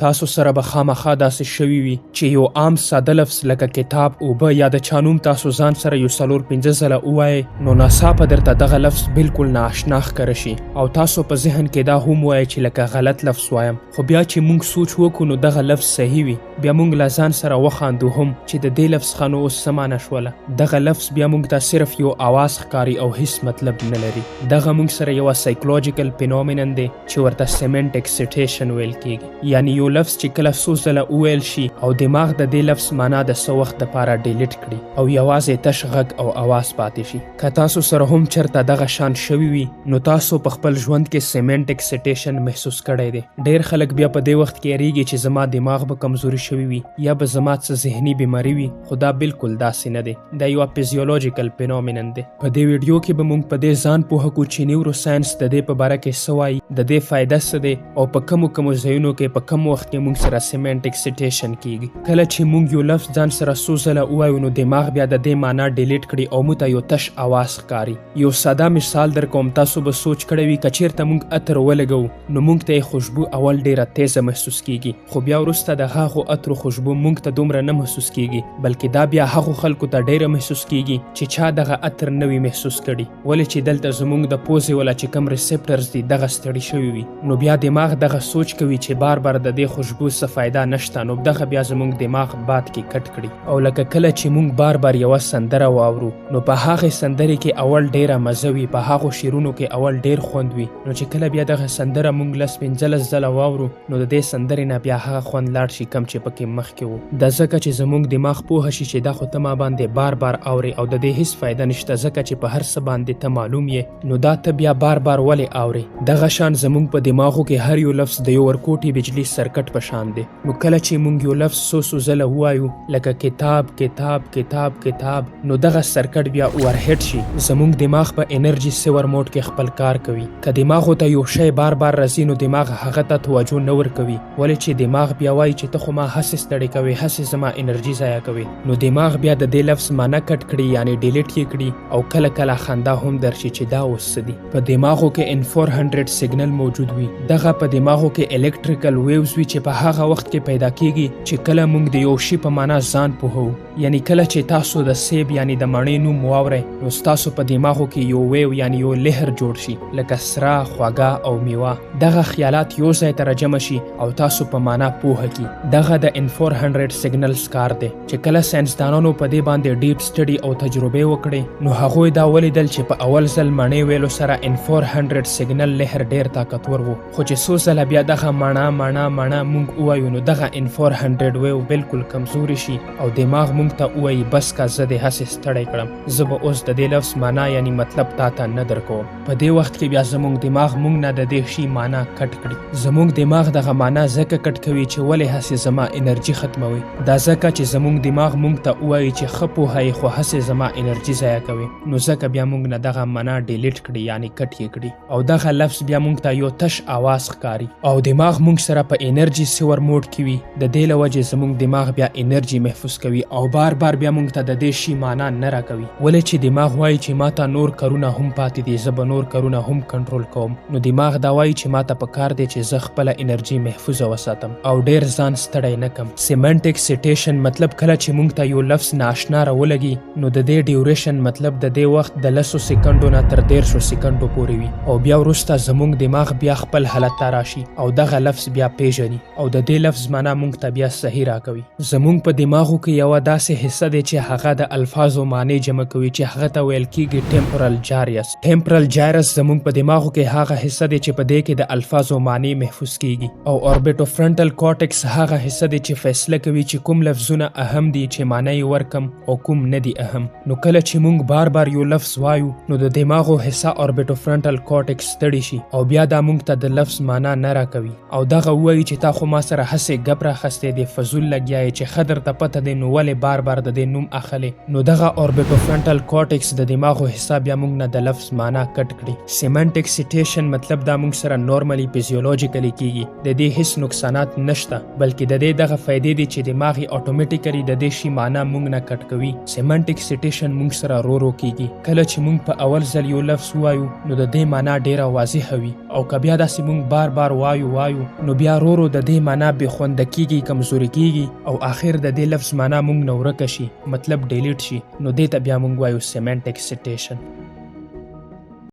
تاسو سره به خامخا داسې شوي وي چې یو عام ساده لفظ لکه کتاب، اوبه یا د چا نوم تاسو ځان سره یو 4-5 ځله ووایئ، نو ناڅاپه درته دغه لفظ بالکل نااشنا ښکاره شي او تاسو په ذهن کې دا هم وایئ چې لکه غلط لفظ وایم. خو بیا چې موږ سوچ وکړو نو دغه لفظ صحیح وي، بیا موږ له ځان سره وخاندو هم چې د دې لفظ ښه نو اوس څه معنی شوله. دغه لفظ بیا موږ ته صرف یو اواز ښکاري او هیڅ مطلب نه لري. دغه موږ سره یوه سایکولوجیکل فینومینن دی چې ورته سیمنټ اکسیټیشن ویل کیږي، یعنی یو لفظ چې کله څو ځله وویل شي او دماغ د دې لفظ معنا د څه وخت دپاره ډیلیټ کړي او یوازې تش غږ او اواز پاتې شي. که تاسو سره هم چرته دغه شان شوي وي نو تاسو په خپل ژوند کې سیمنټ اکسیټیشن محسوس کړی دی. ډیر خلک بیا په دې وخت کې یریږي چې زما دماغ به کمزوري شوي وي یا به زما څه ذهني بیماري وي، خو دا بالکل داسې نه دی. دا یوه فزیولوژیکل فینومینن دی. په دې ویډیو کې به موږ په دې ځان پوهه کړو چې نیورو ساینس د دې په باره کې څه وایي، د دې فایده څه دی او په کومو ځایونو کې په کوم وخت کې موږ سره سیمنټ اکسیټیشن کیږي. کله چې موږ یو لفظ ځان سره څو ځله ووایو نو دماغ بیا د دې معنا ډیلیټ کړي او موږ ته یو تش اواز ښکاري. یو ساده مثال در کوم، تاسو به سوچ کړی وي که چیرته موږ عطر ولګوو نو موږ ته یې خوشبو اول ډیره تیزه محسوس کیږي، خو بیا وروسته د هغو عطرو خوشبو موږ ته دومره نه محسوس کیږي، بلکې دا بیا هغو خلکو ته ډیره محسوس کیږي چې چا دغه عطر نه وي محسوس کړي. ولې چې دلته زموږ د پوزې ولا چې کوم ریسپټرز دي دغه ستړي شوي وي، نو بیا دماغ دغه سوچ کوي چې بار بار د دې خوشبو څه فایده نشته، نو دغه بیا زموږ دماغ باد کې کټ کړي. او لکه کله چې موږ بار بار یوه سندره واورو نو په هغې سندرې کې اول ډیره مزه وي، په هغو شعرونو کې اول ډیر خوند وي، نو چې کله بیا دغه سندره موږ 10-15 ځله واورو نو د دې سندرې نه بیا هغه خوند لاړ شي کم چې پکې مخکې و. دا ځکه چې زموږ دماغ پوهه شي چې دا خو ته ما باندې بار بار اورې او د دې هیڅ فایده نشته، ځکه چې په هر څه باندې ته معلوم یې، نو دا ته بیا بار بار ولې اورې. دغه شان زموږ په دماغو کې هر یو لفظ د یو ورکوټي بجلي سرکټ په شان دی. نو کله چې موږ یو لفظ څو ځله ووایو لکه کتاب کتاب کتاب کتاب، نو دغه سرکټ بیا ورهډ شي. زموږ دماغ په انرژي سیور موډ کې خپل کار کوي. که دماغو ته یو شی بار بار راځي نو دماغ هغه ته توجه نه ورکوي، ولې چې دماغ بیا وایي چې ته خو ما هسې ستړی کوې، هسې زما انرژي ضایع کوې. نو دماغ بیا د دې لفظ معنا کټ کړي یعنی ډیلیټ یې کړي او کله کله خندا هم درشي چې دا اوس څه دي. په دماغو کې N400 سیګنل موجود وي. دغه په دماغو کې الکتریکل ویوز وي چې په هغه وخت کې پیدا کیږي چې کله موږ د یو شي په معنا ځان پوهو. یعنی کله چې تاسو د سیب یعنی د مڼې نوم واورئ نو ستاسو په دماغو کې یو ویو یعنی یو لهر جوړ شي لکه سره، خوږه او میوه. دغه خیالات یو ځای ته راجمع شي او تاسو په معنا پوهه کی. دغه د N400 سیګنلز کار دی چې کله ساینسدانانو په دې باندې ډیپ سټډي او تجربه وکړي نو هغوی دا ولیدل چې په اول ځل مڼې ویلو سره N400 سیګنل لهر ډیر طاقتور وو، خو چې څو ځله بیا دغه مڼه موږ ووایو نو دغه N400 ویو بالکل کمزوري شي او دماغ موږ ته ووایي بس که زه دې هسې ستړی کړم، زه به اوس د دې لفظ معنا یعنی مطلب تا ته نه درکوم. په دې وخت کې بیا زموږ دماغ موږ نه د دې شي معنا کټ کړي. زموږ دماغ دغه معنا ځکه کټ کوي چې ولې هسې زما انرژي ختموي. دا ځکه چې زموږ دماغ موږ ته ووایي چې ښه پوهه یې خو هسې زما انرژي ضایع کوي، نو ځکه بیا موږ نه دغه معنا ډیلیټ کړي یعنی کټ یې کړي او دغه لفظ بیا موږ ته یو تش اواز ښکاري او دماغ موږ سره په انرژي سیور موډ کې وي. د دې له وجې زموږ دماغ بیا انرژي محفوظ کوي او بار بار بیا موږ ته د دې شي معنا نه راکوي. ولې چې دماغ وایي چې ما ته نور کارونه هم پاتې دي، زه به نور کارونه هم کنټرول کوم، نو دماغ دا وایي چې ما ته پکار دی چې زه خپله انرژي محفوظه وساتم او ډیر ځان ستړی نه کم. سیمنټ اکسیټیشن مطلب کله چې موږ ته یو لفظ نااشنا راولګي نو د دې ډیوریشن مطلب د دې وخت د 10 سکندو نه تر 13 سکندو پورې وي او بیا وروسته زموږ دماغ بیا خپل حالت ته راشي او دغه لفظ بیا پیژني او د دې لفظ معنا موږ ته بیا صحیح راکوي. زموږ په دماغو کې یوه داسې حصه دی چې هغه د الفاظو معنی جمع کوي چې هغه ته ویل کیږي ټمپورل جایرس. ټمپورل جایرس زموږ په دماغو کې هغه حصه دی چې په دې کې د الفاظو معنی محفوظ کیږي او اوربیټو فرنټل کورټکس هغه حصه دی چې فیصله کوي چې کوم لفظونه اهم دي چې معنی یې ورکم او کوم نه دي اهم. نو کله چې موږ بار بار یو لفظ وایو نو د دماغو حصه اوربیټو فرنټل کورټکس ستړي شي او بیا دا موږ ته د لفظ معنا نه راکوي او دغه وایي چې تا خو ما سره هسې ګپ راخستی دی، فضول لګیا یې چې ښه درته پته دی نو ولې بار بار د دې نوم اخلې. نو دغه اوربیټو فرنټل کورټکس د دماغو حصه بیا موږ نه د لفظ معنا کټ کړي. سیمنټ اکسیټیشن مطلب دا موږ سره نورمالي فزیولوژیکلی کیږي، د دې هیڅ نقصانات نشته بلکې د دې دغه فائدې دي چې دماغ اتوماتیکلی د دې شی معنا موږ نه کټ کوي. سیمنټ اکسیټیشن موږ سره رو کیږي. کله چې موږ په اول ځل یو لفظ وایو نو د دې معنا ډیره واضحه وي او که بیا داسې موږ بار بار وایو نو بیا رو د دې معنا بې خونده کیږي، کمزوري کیږي او آخر د دې لفظ معنا موږ نه ورکه شي، مطلب ډیلیټ شي، نو دې ته بیا موږ وایو سیمنټک سیټیشن.